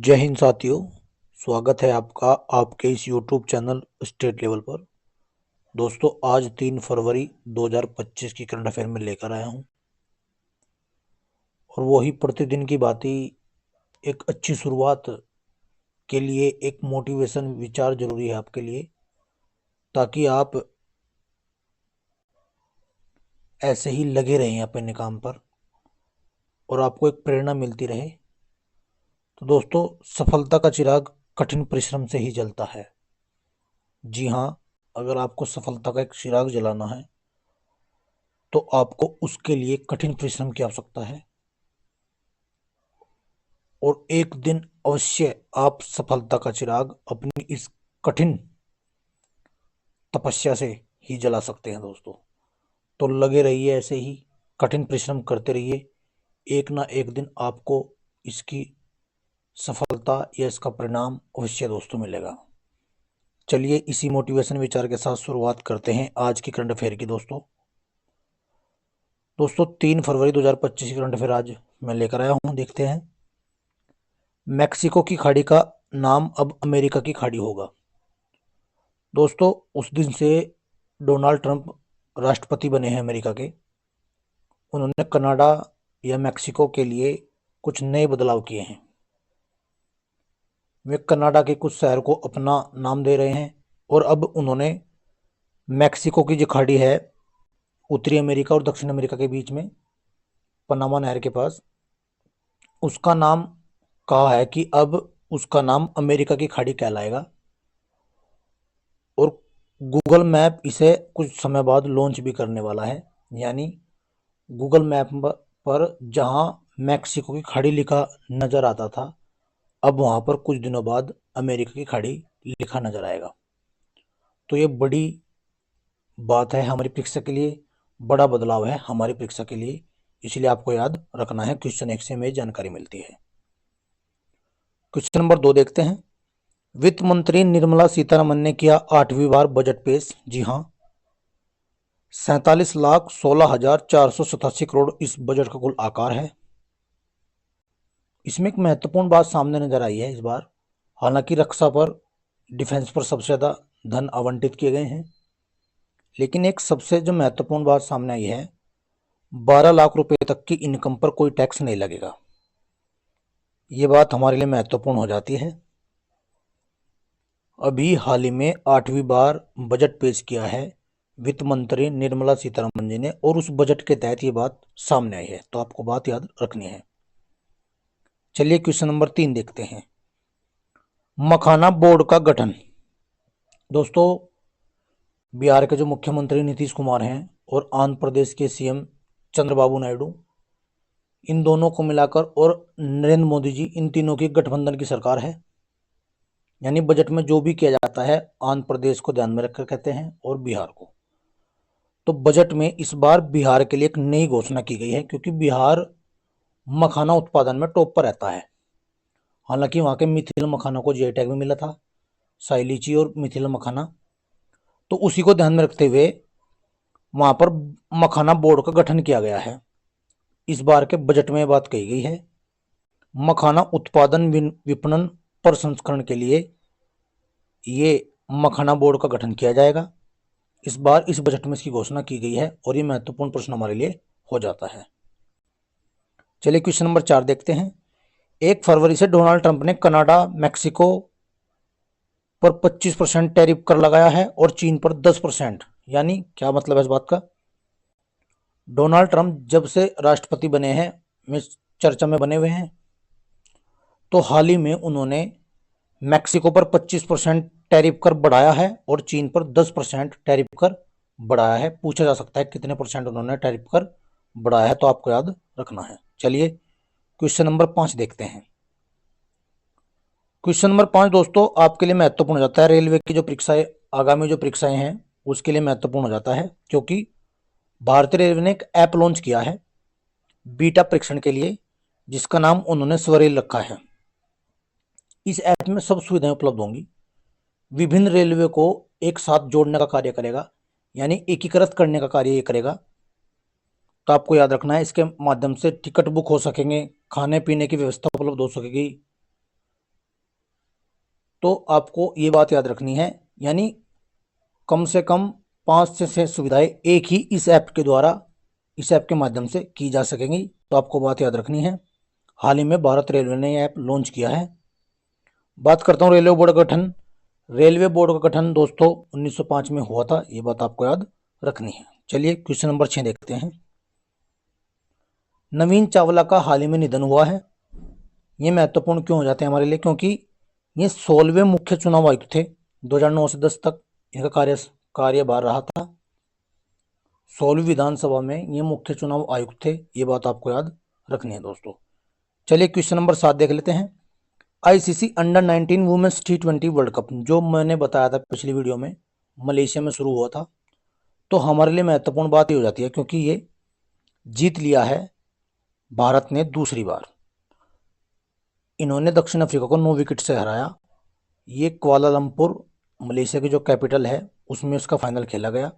जय हिंद साथियों। स्वागत है आपका आपके इस YouTube चैनल स्टेट लेवल पर। दोस्तों, आज 3 फरवरी 2025 की करंट अफेयर में लेकर आया हूं और वही प्रतिदिन की बात ही एक अच्छी शुरुआत के लिए एक मोटिवेशन विचार जरूरी है आपके लिए, ताकि आप ऐसे ही लगे रहें अपने काम पर और आपको एक प्रेरणा मिलती रहे। तो दोस्तों, सफलता का चिराग कठिन परिश्रम से ही जलता है। जी हाँ, अगर आपको सफलता का एक चिराग जलाना है तो आपको उसके लिए कठिन परिश्रम की आवश्यकता है और एक दिन अवश्य आप सफलता का चिराग अपनी इस कठिन तपस्या से ही जला सकते हैं। दोस्तों, तो लगे रहिए, ऐसे ही कठिन परिश्रम करते रहिए। एक ना एक दिन आपको इसकी सफलता या इसका परिणाम अवश्य दोस्तों मिलेगा। चलिए इसी मोटिवेशन विचार के साथ शुरुआत करते हैं आज की करंट अफेयर की। दोस्तों 3 फरवरी 2025 की करंट अफेयर आज मैं लेकर आया हूं। देखते हैं। मैक्सिको की खाड़ी का नाम अब अमेरिका की खाड़ी होगा। दोस्तों, उस दिन से डोनाल्ड ट्रंप राष्ट्रपति बने हैं अमेरिका के। उन्होंने कनाडा या मैक्सिको के लिए कुछ नए बदलाव किए हैं। वे कनाडा के कुछ शहर को अपना नाम दे रहे हैं और अब उन्होंने मैक्सिको की जो खाड़ी है उत्तरी अमेरिका और दक्षिण अमेरिका के बीच में पनामा नहर के पास, उसका नाम कहा है कि अब उसका नाम अमेरिका की खाड़ी कहलाएगा। और गूगल मैप इसे कुछ समय बाद लॉन्च भी करने वाला है। यानी गूगल मैप पर जहां मैक्सिको की खाड़ी लिखा नज़र आता था, अब वहां पर कुछ दिनों बाद अमेरिका की खाड़ी लिखा नज़र आएगा। तो ये बड़ी बात है हमारी परीक्षा के लिए, बड़ा बदलाव है हमारी परीक्षा के लिए, इसलिए आपको याद रखना है। क्वेश्चन 1 से हमें जानकारी मिलती है। क्वेश्चन नंबर 2 देखते हैं। वित्त मंत्री निर्मला सीतारमन ने किया 8वीं बार बजट पेश। जी हाँ, 47,16,487 करोड़ इस बजट का कुल आकार है। इसमें एक महत्वपूर्ण बात सामने नजर आई है इस बार। हालांकि रक्षा पर, डिफेंस पर सबसे ज़्यादा धन आवंटित किए गए हैं, लेकिन एक सबसे जो महत्वपूर्ण बात सामने आई है, 12 लाख रुपए तक की इनकम पर कोई टैक्स नहीं लगेगा। ये बात हमारे लिए महत्वपूर्ण हो जाती है। अभी हाल ही में 8वीं बार बजट पेश किया है वित्त मंत्री निर्मला सीतारमन जी ने, और उस बजट के तहत ये बात सामने आई है, तो आपको बात याद रखनी है। चलिए क्वेश्चन नंबर 3 देखते हैं। मखाना बोर्ड का गठन। दोस्तों, बिहार के जो मुख्यमंत्री नीतीश कुमार हैं और आंध्र प्रदेश के सीएम चंद्रबाबू नायडू, इन दोनों को मिलाकर और नरेंद्र मोदी जी, इन तीनों की गठबंधन की सरकार है। यानी बजट में जो भी किया जाता है आंध्र प्रदेश को ध्यान में रखकर कहते हैं और बिहार को। तो बजट में इस बार बिहार के लिए एक नई घोषणा की गई है, क्योंकि बिहार मखाना उत्पादन में टॉप पर रहता है। हालांकि वहाँ के मिथिला मखाना को जीआई टैग भी मिला था, साई लीची और मिथिला मखाना। तो उसी को ध्यान में रखते हुए वहाँ पर मखाना बोर्ड का गठन किया गया है। इस बार के बजट में बात कही गई है, मखाना उत्पादन विपणन प्रसंस्करण के लिए ये मखाना बोर्ड का गठन किया जाएगा। इस बार इस बजट में इसकी घोषणा की गई है और ये महत्वपूर्ण प्रश्न हमारे लिए हो जाता है। चलिए क्वेश्चन नंबर 4 देखते हैं। 1 फरवरी से डोनाल्ड ट्रंप ने कनाडा, मैक्सिको पर 25% टैरिफ कर लगाया है और चीन पर 10%। यानी क्या मतलब है इस बात का? डोनाल्ड ट्रंप जब से राष्ट्रपति बने हैं, में चर्चा में बने हुए हैं, तो हाल ही में उन्होंने मैक्सिको पर 25% टैरिफ कर बढ़ाया है और चीन पर 10% टैरिफ कर बढ़ाया है। पूछा जा सकता है कितने परसेंट उन्होंने टैरिफ कर बढ़ाया है, तो आपको याद रखना है। चलिए क्वेश्चन नंबर 5 देखते हैं। क्वेश्चन नंबर 5 दोस्तों आपके लिए महत्वपूर्ण हो जाता है। रेलवे की जो परीक्षाएं, आगामी जो परीक्षाएं हैं, उसके लिए महत्वपूर्ण हो जाता है, क्योंकि भारतीय रेलवे ने एक ऐप लॉन्च किया है बीटा परीक्षण के लिए, जिसका नाम उन्होंने स्वरेल रखा है। इस ऐप में सब सुविधाएं उपलब्ध होंगी। विभिन्न रेलवे को एक साथ जोड़ने का कार्य करेगा, यानी एकीकृत करने का कार्य ये करेगा। तो आपको याद रखना है, इसके माध्यम से टिकट बुक हो सकेंगे, खाने पीने की व्यवस्था उपलब्ध हो सकेगी, तो आपको ये बात याद रखनी है, यानी कम से कम 5 से 6 सुविधाएं एक ही इस ऐप के द्वारा, इस ऐप के माध्यम से की जा सकेंगी। तो आपको बात याद रखनी है। हाल ही में भारत रेलवे ने ऐप लॉन्च किया है। बात करता हूँ रेलवे बोर्ड का गठन। रेलवे बोर्ड का गठन दोस्तों 1905 में हुआ था, ये बात आपको याद रखनी है। चलिए क्वेश्चन नंबर 6 देखते हैं। नवीन चावला का हाल ही में निधन हुआ है। ये महत्वपूर्ण क्यों हो जाते हैं हमारे लिए, क्योंकि ये 16वें मुख्य चुनाव आयुक्त थे। 2009 से 10 तक इनका कार्यभार रहा था। 16वीं विधानसभा में ये मुख्य चुनाव आयुक्त थे, ये बात आपको याद रखनी है दोस्तों। चलिए क्वेश्चन नंबर 7 देख लेते हैं। ICC under 19 women's T20 world cup, जो मैंने बताया था पिछली वीडियो में, मलेशिया में शुरू हुआ था। तो हमारे लिए महत्वपूर्ण बात ये हो जाती है, क्योंकि ये जीत लिया है भारत ने दूसरी बार। इन्होंने दक्षिण अफ्रीका को 9 विकेट से हराया। ये कुआलालंपुर मलेशिया की जो कैपिटल है उसमें उसका फाइनल खेला गया।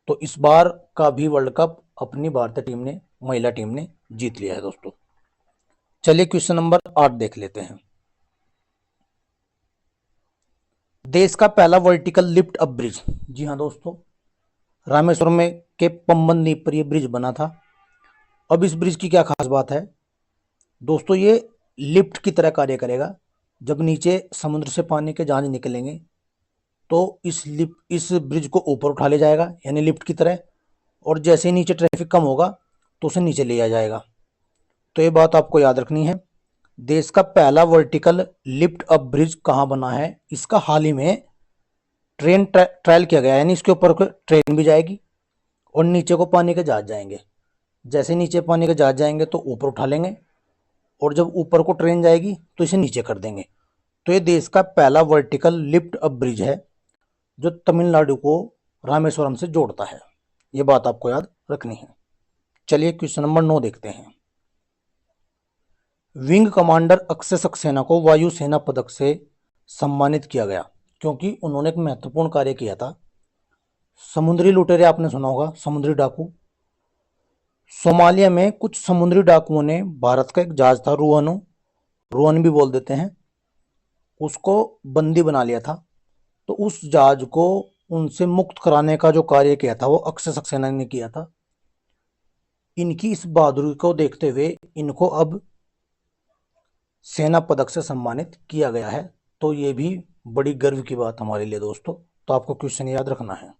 तो इस बार का भी वर्ल्ड कप अपनी भारतीय टीम ने, महिला टीम ने जीत लिया है दोस्तों। चलिए क्वेश्चन नंबर 8 देख लेते हैं। देश का पहला वर्टिकल लिफ्ट अप ब्रिज, जी हाँ दोस्तों, रामेश्वरम में के पंबन द्वीप पर यह ब्रिज बना था। अब इस ब्रिज की क्या खास बात है दोस्तों, ये लिफ्ट की तरह कार्य करेगा। जब नीचे समुद्र से पानी के जहाज निकलेंगे तो इस ब्रिज को ऊपर उठा ले जाएगा, यानी लिफ्ट की तरह, और जैसे ही नीचे ट्रैफिक कम होगा तो उसे नीचे ले जाएगा। तो ये बात आपको याद रखनी है। देश का पहला वर्टिकल लिफ्ट अप ब्रिज कहाँ बना है, इसका हाल ही में ट्रायल किया गया है, यानी इसके ऊपर ट्रेन भी जाएगी और नीचे को पानी के जहाज जाएंगे। जैसे नीचे पानी के जहाज जाएंगे तो ऊपर उठा लेंगे, और जब ऊपर को ट्रेन जाएगी तो इसे नीचे कर देंगे। तो ये देश का पहला वर्टिकल लिफ्ट अप ब्रिज है जो तमिलनाडु को रामेश्वरम से जोड़ता है। ये बात आपको याद रखनी है। चलिए क्वेश्चन नंबर 9 देखते हैं। विंग कमांडर अक्षय सक्सेना को वायु सेना पदक से सम्मानित किया गया, क्योंकि उन्होंने एक महत्वपूर्ण कार्य किया था। समुद्री लुटेरे आपने सुना होगा, समुद्री डाकू। सोमालिया में कुछ समुद्री डाकुओं ने भारत का एक जहाज था, रोहन भी बोल देते हैं, उसको बंदी बना लिया था। तो उस जहाज को उनसे मुक्त कराने का जो कार्य किया था वो अक्षय सक्सेना ने किया था। इनकी इस बहादुरी को देखते हुए इनको अब सेना पदक से सम्मानित किया गया है। तो ये भी बड़ी गर्व की बात हमारे लिए दोस्तों। तो आपको क्वेश्चन याद रखना है।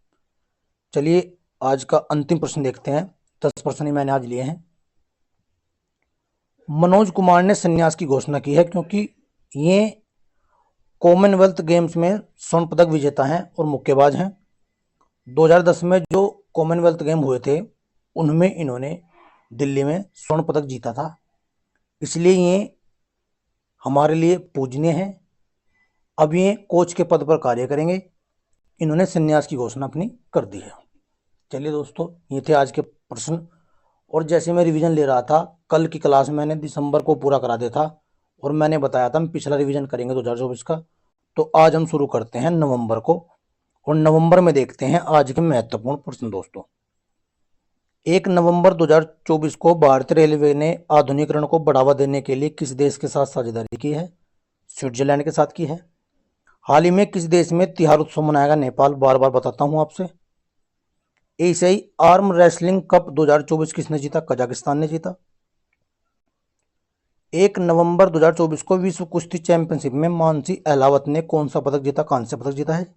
चलिए आज का अंतिम प्रश्न देखते हैं। 10 प्रश्न ही मैंने आज लिए हैं। मनोज कुमार ने संन्यास की घोषणा की है, क्योंकि ये कॉमनवेल्थ गेम्स में स्वर्ण पदक विजेता हैं और मुक्केबाज हैं। 2010 में जो कॉमनवेल्थ गेम हुए थे उनमें इन्होंने दिल्ली में स्वर्ण पदक जीता था, इसलिए ये हमारे लिए पूजनीय हैं। अब ये कोच के पद पर कार्य करेंगे। इन्होंने संन्यास की घोषणा अपनी कर दी है। चलिए दोस्तों, ये थे आज के प्रश्न। और जैसे मैं रिवीजन ले रहा था, कल की क्लास मैंने दिसंबर को पूरा करा दिया था और मैंने बताया था हम पिछला रिवीजन करेंगे 2024 का। तो आज हम शुरू करते हैं नवंबर को, और नवंबर में देखते हैं आज के महत्वपूर्ण प्रश्न दोस्तों। 1 नवंबर 2024 को भारतीय रेलवे ने आधुनिकीकरण को बढ़ावा देने के लिए किस देश के साथ साझेदारी की है? स्विट्जरलैंड के साथ की है। हाल ही में किस देश में तिहार उत्सव मनाया गया? नेपाल। बार बार बताता हूं आपसे। एशियाई आर्म रेसलिंग कप 2024 किसने जीता? कजाकिस्तान ने जीता। 1 नवंबर 2024 को विश्व कुश्ती चैंपियनशिप में मानसी अहलावत ने कौन सा पदक जीता? कांस्य पदक जीता है।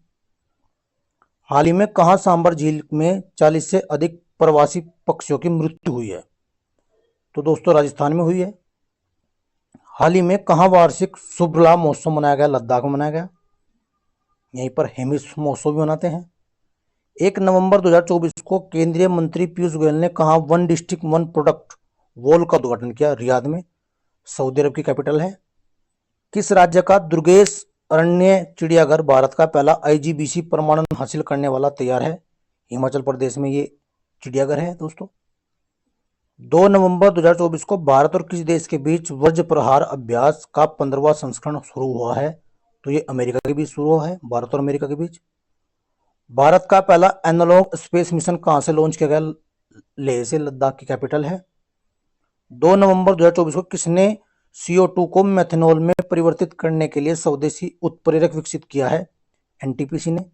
हाल ही में कहां सांबर झील में 40 से अधिक प्रवासी पक्षियों की मृत्यु हुई है? तो दोस्तों राजस्थान में हुई है। हाल ही में कहां वार्षिक शुभला महोत्सव मनाया गया? लद्दाख में मनाया गया। यहीं पर हेमिस महोत्सव भी मनाते हैं। 1 नवंबर 2024 को केंद्रीय मंत्री पीयूष गोयल ने कहा one district one product wall का उद्घाटन किया? रियाद में, सऊदी अरब की कैपिटल है। किस राज्य का दुर्गेश अरण्य चिड़ियाघर भारत का पहला IGBC प्रमाणन हासिल करने वाला तैयार है? हिमाचल प्रदेश में ये चिड़ियाघर है दोस्तों। 2 नवंबर 2024 को भारत और किस देश के बीच वज्र प्रहार अभ्यास का 15वां संस्करण शुरू हुआ है? तो ये अमेरिका के बीच शुरू हुआ है, भारत और अमेरिका के बीच। भारत का पहला एनालॉग स्पेस मिशन कहां से लॉन्च किया गया? लेह से, लद्दाख की कैपिटल है। 2 नवंबर 2024 को किसने CO2 को मेथनॉल में परिवर्तित करने के लिए स्वदेशी उत्प्रेरक विकसित किया है NTPC ने।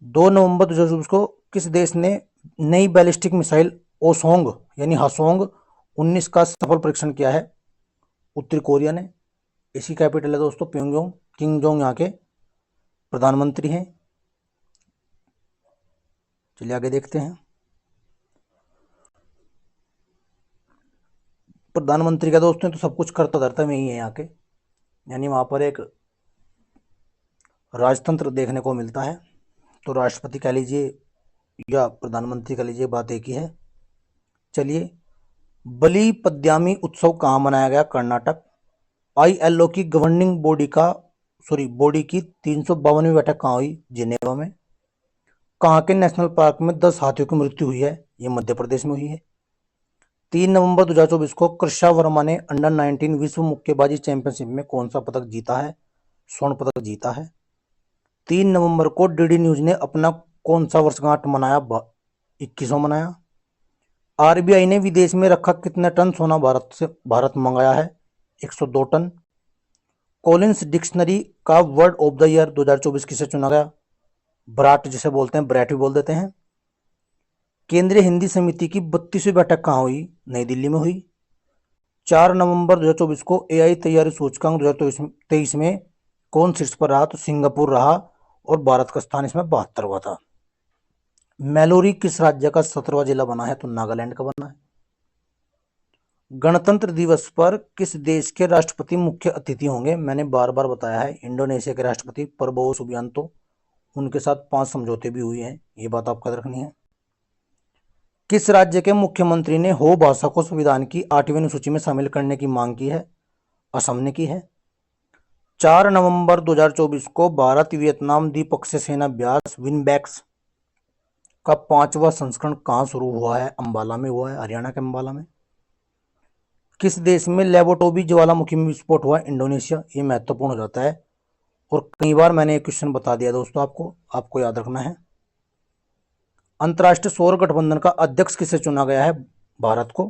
2 नवंबर 2024 को किस देश ने नई बैलिस्टिक मिसाइल ओसोंग यानी हासोंग 19 का सफल परीक्षण किया है? उत्तरी कोरिया ने। इसकी कैपिटल है दोस्तों प्योंगयांग। किम जोंग यहाँ के प्रधानमंत्री हैं। चलिए आगे देखते हैं। प्रधानमंत्री का दोस्तों तो सब कुछ करता धरता में ही है यहाँ के, यानी वहाँ पर एक राजतंत्र देखने को मिलता है। तो राष्ट्रपति कह लीजिए या प्रधानमंत्री कह लीजिए, बात एक ही है। चलिए, बलि पद्यामी उत्सव कहाँ मनाया गया? कर्नाटक। ILO की गवर्निंग बॉडी की 352वीं बैठक कहाँ हुई? जिनेवा में। कहाँ के नेशनल पार्क में 10 हाथियों की मृत्यु हुई है? ये मध्य प्रदेश में हुई है। 3 नवंबर 2024 को कृषा वर्मा ने अंडर 19 विश्व मुक्केबाजी चैंपियनशिप में कौन सा पदक जीता है? स्वर्ण पदक जीता है। 3 नवंबर को DD न्यूज ने अपना कौन सा वर्षगांठ मनाया? 21वां मनाया। RBI ने विदेश में रखा कितने टन सोना भारत मंगाया है? 102 टन। कॉलिंस डिक्शनरी का वर्ड ऑफ द ईयर 2024 किसे चुना गया? ब्राट, जिसे बोलते हैं ब्रैट भी बोल देते हैं। केंद्रीय हिंदी समिति की 32वीं बैठक कहाँ हुई? नई दिल्ली में हुई। 4 नवंबर 2024 को AI तैयारी सूचकांक 2023 में कौन शीर्ष पर रहा? तो सिंगापुर रहा और भारत का स्थान इसमें 72वां था। मैलोरी किस राज्य का 17वां जिला बना है? तो नागालैंड का बना है। गणतंत्र दिवस पर किस देश के राष्ट्रपति मुख्य अतिथि होंगे? मैंने बार बार बताया है, इंडोनेशिया के राष्ट्रपति प्रबोवो सुबियांतो। उनके साथ 5 समझौते भी हुए हैं, ये बात आपको याद रखनी है। किस राज्य के मुख्यमंत्री ने हो भाषा को संविधान की 8वीं अनुसूची में शामिल करने की मांग की है? असम ने की है। 4 नवंबर 2024 को भारत वियतनाम द्विपक्षीय सेना अभ्यास विनबैक्स का 5वां संस्करण कहाँ शुरू हुआ है? अंबाला में हुआ है, हरियाणा के अंबाला में। किस देश में लेबोटोबी ज्वालामुखी में विस्फोट हुआ? इंडोनेशिया। ये महत्वपूर्ण हो जाता है और कई बार मैंने एक क्वेश्चन बता दिया दोस्तों, आपको याद रखना है। अंतर्राष्ट्रीय सौर गठबंधन का अध्यक्ष किसे चुना गया है? भारत को।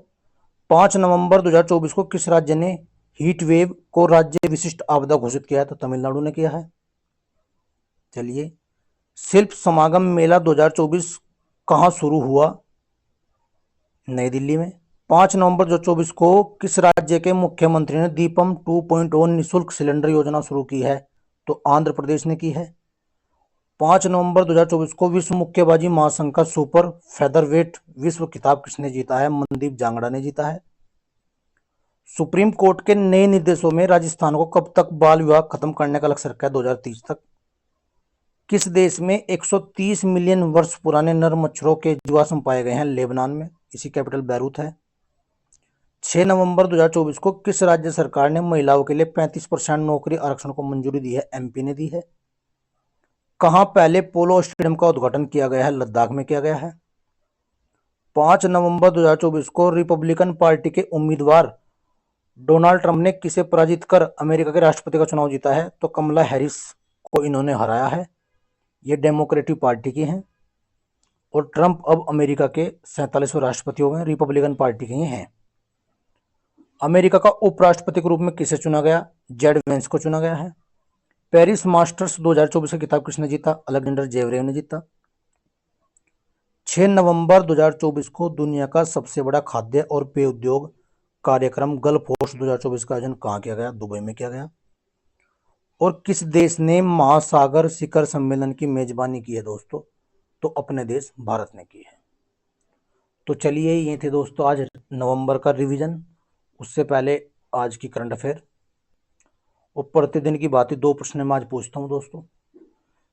5 नवंबर 2024 को किस राज्य ने हीट वेव को राज्य विशिष्ट आपदा घोषित किया है? तो तमिलनाडु ने किया है। चलिए, शिल्प समागम मेला 2024 कहाँ शुरू हुआ? नई दिल्ली में। 5 नवंबर 2024 को किस राज्य के मुख्यमंत्री ने दीपम 2.0 निःशुल्क सिलेंडर योजना शुरू की है? तो आंध्र प्रदेश ने की है। 5 नवंबर 2024 को विश्व मुक्केबाजी महासंघ का सुपर फेदरवेट विश्व खिताब किसने जीता है? मनदीप जांगड़ा ने जीता है। सुप्रीम कोर्ट के नए निर्देशों में राजस्थान को कब तक बाल विवाह खत्म करने का लक्ष्य रखा है? 2030 तक। किस देश में 130 मिलियन वर्ष पुराने नर मच्छरों के जीवाश्म पाए गए हैं? लेबनान में। इसी कैपिटल बैरूत है। 6 नवंबर 2024 को किस राज्य सरकार ने महिलाओं के लिए 35% नौकरी आरक्षण को मंजूरी दी है? MP ने दी है। कहां पहले पोलो स्टेडियम का उद्घाटन किया गया है? लद्दाख में किया गया है। 5 नवंबर 2024 को रिपब्लिकन पार्टी के उम्मीदवार डोनाल्ड ट्रंप ने किसे पराजित कर अमेरिका के राष्ट्रपति का चुनाव जीता है? तो कमला हैरिस को इन्होंने हराया है। ये डेमोक्रेटिक पार्टी की हैं और ट्रंप अब अमेरिका के 47वें राष्ट्रपति हो गए, रिपब्लिकन पार्टी के ही हैं। अमेरिका का उपराष्ट्रपति के रूप में किसे चुना गया? जेड वेंस को चुना गया है। पेरिस मास्टर्स 2024 का खिताब किसने जीता? अलेक्जेंडर जेवरेव ने जीता। 6 नवंबर 2024 को दुनिया का सबसे बड़ा खाद्य और पेय उद्योग कार्यक्रम गल्फ कोस्ट 2024 का आयोजन कहाँ किया गया? दुबई में किया गया। और किस देश ने महासागर शिखर सम्मेलन की मेजबानी की है दोस्तों? तो अपने देश भारत ने की है। तो चलिए, ये थे दोस्तों आज नवंबर का रिवीजन। उससे पहले आज की करंट अफेयर और प्रतिदिन की बात ही 2 प्रश्न मैं आज पूछता हूं दोस्तों।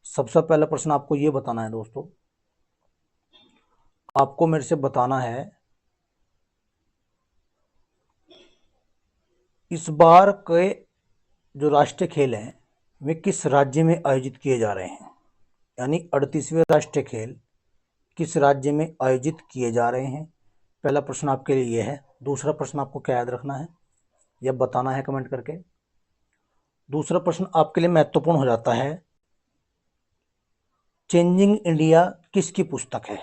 सबसे पहला प्रश्न आपको ये बताना है दोस्तों, आपको मेरे से बताना है इस बार के जो राष्ट्रीय खेल हैं वे किस राज्य में आयोजित किए जा रहे हैं, यानी 38वें राष्ट्रीय खेल किस राज्य में आयोजित किए जा रहे हैं। पहला प्रश्न आपके लिए ये है। दूसरा प्रश्न आपको क्या याद रखना है या बताना है कमेंट करके। दूसरा प्रश्न आपके लिए महत्वपूर्ण हो जाता है, चेंजिंग इंडिया किसकी पुस्तक है?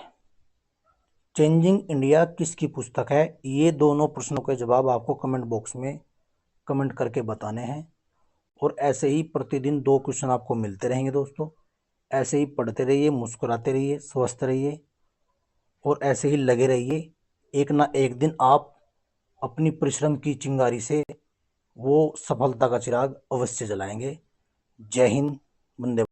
चेंजिंग इंडिया किसकी पुस्तक है? ये दोनों प्रश्नों के जवाब आपको कमेंट बॉक्स में कमेंट करके बताने हैं। और ऐसे ही प्रतिदिन 2 क्वेश्चन आपको मिलते रहेंगे दोस्तों। ऐसे ही पढ़ते रहिए, मुस्कुराते रहिए, स्वस्थ रहिए और ऐसे ही लगे रहिए। एक ना एक दिन आप अपनी परिश्रम की चिंगारी से वो सफलता का चिराग अवश्य जलाएंगे। जय हिंद। वंदे